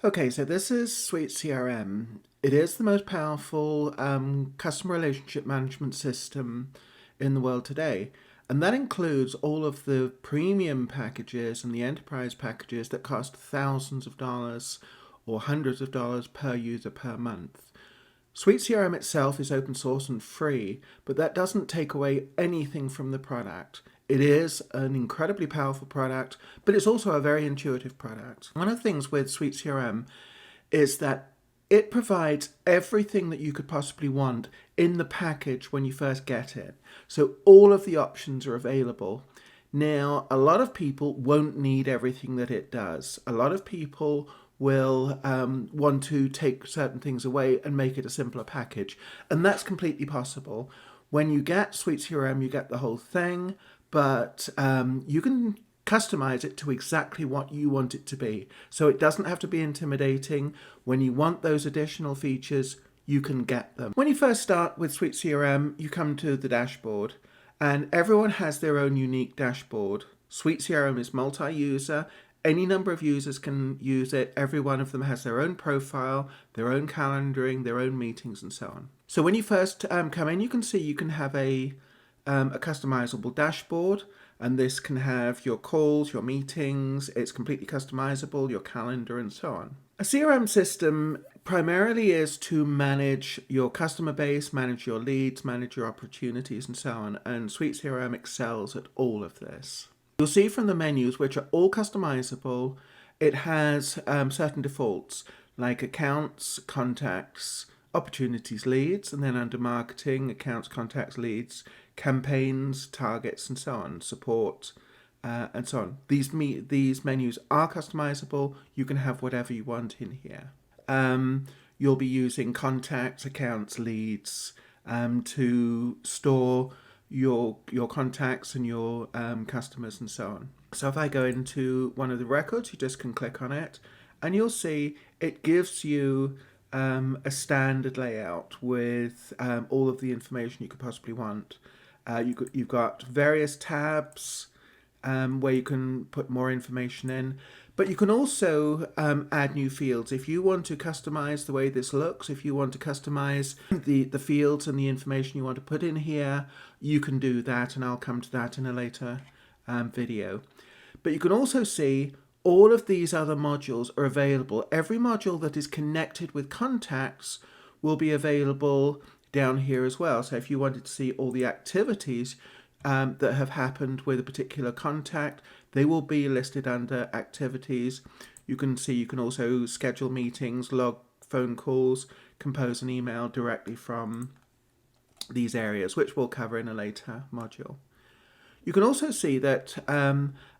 Okay, so this is SuiteCRM. It is the most powerful customer relationship management system in the world today. And that includes all of the premium packages and the enterprise packages that cost thousands of dollars or hundreds of dollars per user per month. SuiteCRM itself is open source and free, but that doesn't take away anything from the product. It is an incredibly powerful product, but it's also a very intuitive product. One of the things with SuiteCRM is that it provides everything that you could possibly want in the package when you first get it. So all of the options are available. Now, a lot of people won't need everything that it does. A lot of people will want to take certain things away and make it a simpler package. And that's completely possible. When you get SuiteCRM, you get the whole thing, but you can customize it to exactly what you want it to be. So it doesn't have to be intimidating. When you want those additional features, you can get them. When you first start with SuiteCRM, you come to the dashboard, and everyone has their own unique dashboard. SuiteCRM is multi-user. Any number of users can use it. Every one of them has their own profile, their own calendaring, their own meetings, and so on. So when you first come in, you can see you can have a customizable dashboard, and this can have your calls, your meetings. It's completely customizable, your calendar, and so on. A CRM system primarily is to manage your customer base, manage your leads, manage your opportunities, and so on. And SuiteCRM excels at all of this. You'll see from the menus, which are all customizable, it has certain defaults like accounts, contacts, opportunities, leads, and then under marketing, accounts, contacts, leads, campaigns, targets, and so on, support, and so on. These menus are customizable. You can have whatever you want in here. You'll be using contacts, accounts, leads to store your contacts and your customers and so on. So if I go into one of the records, you just can click on it, and you'll see it gives you a standard layout with all of the information you could possibly want. You've got various tabs where you can put more information in, but you can also add new fields. If you want to customize the way this looks, if you want to customize the fields and the information you want to put in here, you can do that, and I'll come to that in a later video. But you can also see all of these other modules are available. Every module that is connected with contacts will be available down here as well. So if you wanted to see all the activities that have happened with a particular contact, they will be listed under activities. You can see you can also schedule meetings, log phone calls, compose an email directly from these areas, which we'll cover in a later module. You can also see that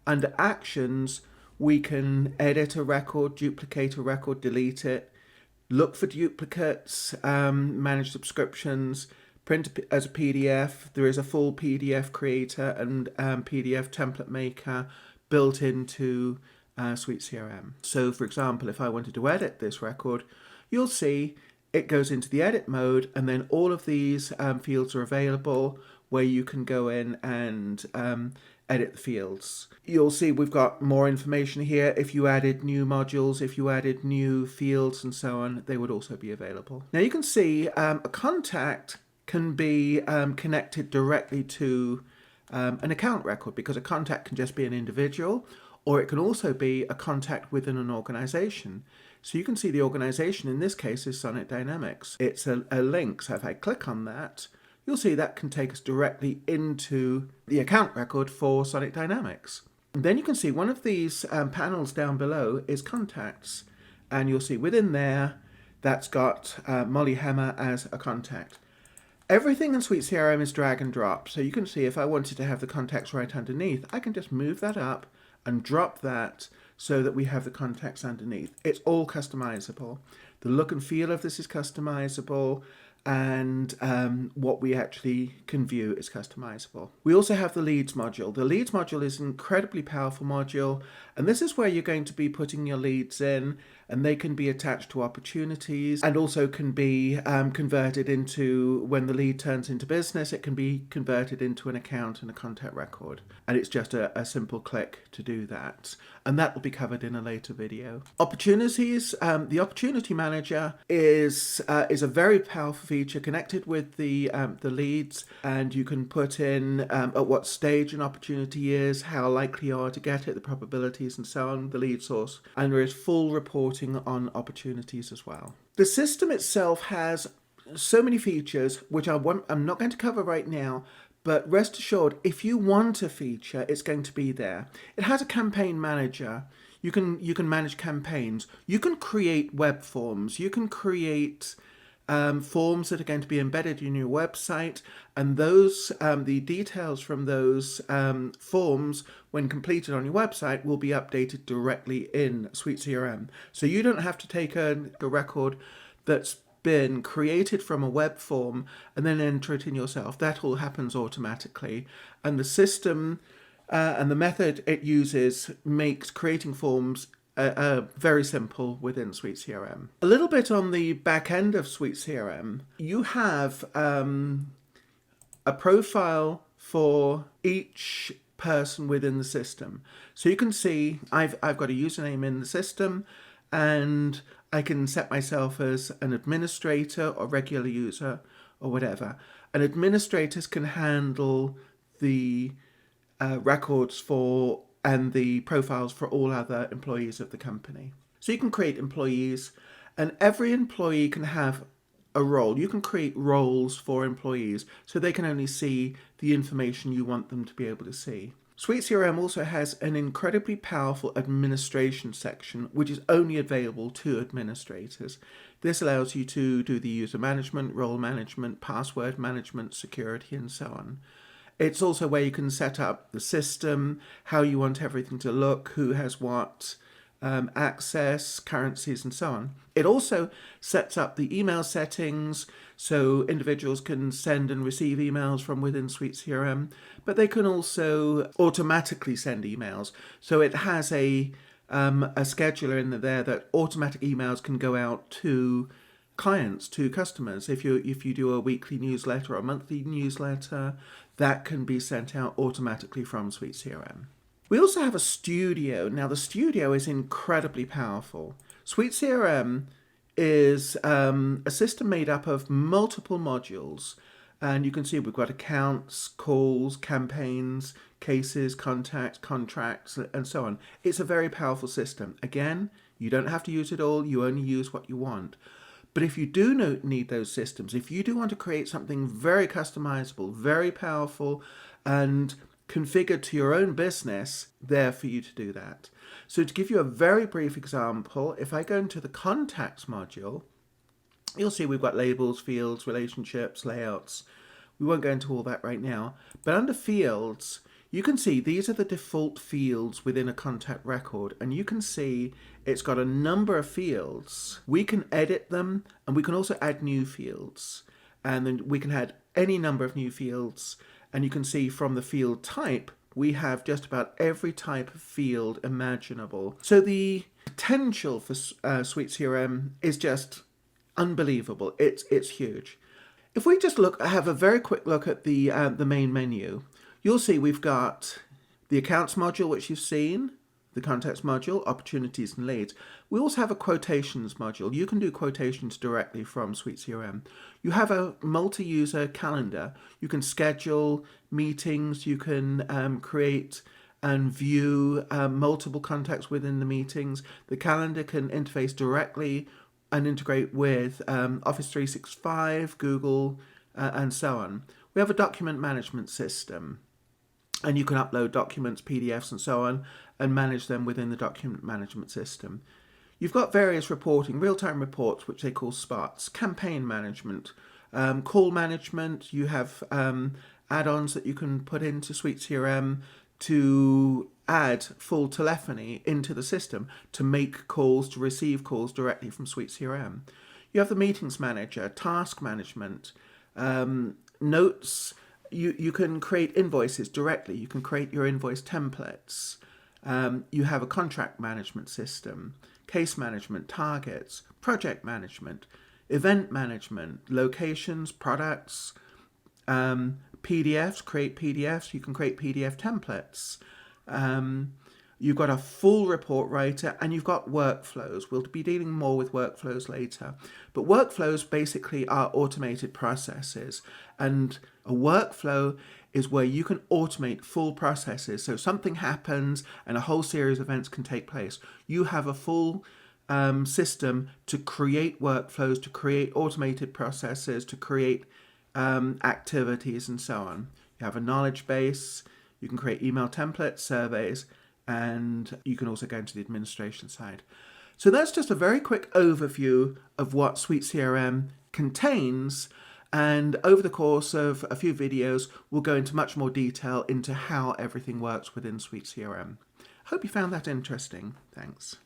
under actions, we can edit a record, duplicate a record, delete it, look for duplicates, manage subscriptions, print as a PDF. There is a full PDF creator and PDF template maker built into SuiteCRM. So for example, if I wanted to edit this record, you'll see it goes into the edit mode, and then all of these fields are available where you can go in and edit the fields. You'll see we've got more information here. If you added new modules, if you added new fields and so on, they would also be available. Now you can see a contact can be connected directly to an account record, because a contact can just be an individual, or it can also be a contact within an organization. So you can see the organization in this case is Sonnet Dynamics. It's a link, so if I click on that, you'll see that can take us directly into the account record for Sonnet Dynamics. And then you can see one of these panels down below is contacts, and you'll see within there that's got Molly Hemmer as a contact. Everything in SuiteCRM is drag and drop, so you can see if I wanted to have the contacts right underneath, I can just move that up and drop that so that we have the contacts underneath. It's all customizable. The look and feel of this is customizable, and what we actually can view is customizable. We also have the leads module. The leads module is an incredibly powerful module, and this is where you're going to be putting your leads in, and they can be attached to opportunities, and also can be converted into, when the lead turns into business, it can be converted into an account and a contact record. And it's just a simple click to do that. and that will be covered in a later video. Opportunities. The Opportunity Manager is a very powerful feature connected with the leads, and you can put in at what stage an opportunity is, how likely you are to get it, the probabilities and so on, the lead source, and there is full reporting on opportunities as well. The system itself has so many features which I'm not going to cover right now, but rest assured, if you want a feature, it's going to be there. It has a campaign manager. You can manage campaigns. You can create web forms. You can create forms that are going to be embedded in your website, and those the details from those forms, when completed on your website, will be updated directly in SuiteCRM. So you don't have to take a record that's been created from a web form and then enter it in yourself. That all happens automatically, and the system and the method it uses makes creating forms very simple within SuiteCRM. A little bit on the back end of SuiteCRM, you have a profile for each person within the system. So you can see I've got a username in the system, and I can set myself as an administrator or regular user or whatever. And administrators can handle the records for and the profiles for all other employees of the company. So you can create employees, and every employee can have a role. You can create roles for employees so they can only see the information you want them to be able to see. SuiteCRM also has an incredibly powerful administration section, which is only available to administrators. This allows you to do the user management, role management, password management, security, and so on. It's also where you can set up the system, how you want everything to look, who has what, access, currencies, and so on. It also sets up the email settings, so individuals can send and receive emails from within SuiteCRM, but they can also automatically send emails. So it has a scheduler in there that automatic emails can go out to clients, to customers. If you do a weekly newsletter or a monthly newsletter, that can be sent out automatically from SuiteCRM. We also have a studio. Now the studio is incredibly powerful. SuiteCRM is a system made up of multiple modules, and you can see we've got accounts, calls, campaigns, cases, contacts, contracts, and so on. It's a very powerful system. Again, you don't have to use it all, you only use what you want. But if you do need those systems, if you do want to create something very customizable, very powerful, and configured to your own business, there for you to do that. So to give you a very brief example, if I go into the contacts module, you'll see we've got labels, fields, relationships, layouts. We won't go into all that right now. But under fields, you can see these are the default fields within a contact record, and you can see it's got a number of fields. We can edit them, and we can also add new fields. And then we can add any number of new fields, and you can see from the field type, we have just about every type of field imaginable. So the potential for SuiteCRM is just unbelievable. It's huge. If we just have a very quick look at the main menu, you'll see we've got the accounts module, which you've seen, the contacts module, opportunities and leads. We also have a quotations module. You can do quotations directly from SuiteCRM. You have a multi-user calendar. You can schedule meetings. You can create and view multiple contacts within the meetings. The calendar can interface directly and integrate with Office 365, Google, and so on. We have a document management system, and you can upload documents, PDFs, and so on, and manage them within the document management system. You've got various reporting, real-time reports, which they call spots, campaign management, call management. You have add-ons that you can put into SuiteCRM to add full telephony into the system to make calls, to receive calls directly from SuiteCRM. You have the meetings manager, task management, notes. You can create invoices directly. You can create your invoice templates. You have a contract management system, case management, targets, project management, event management, locations, products, PDFs, create PDFs. You can create PDF templates. You've got a full report writer, and you've got workflows. We'll be dealing more with workflows later. But workflows basically are automated processes. And a workflow is where you can automate full processes. So something happens and a whole series of events can take place. You have a full system to create workflows, to create automated processes, to create activities, and so on. You have a knowledge base. You can create email templates, surveys, and you can also go into the administration side. So that's just a very quick overview of what SuiteCRM contains. And over the course of a few videos, we'll go into much more detail into how everything works within SuiteCRM. Hope you found that interesting. Thanks.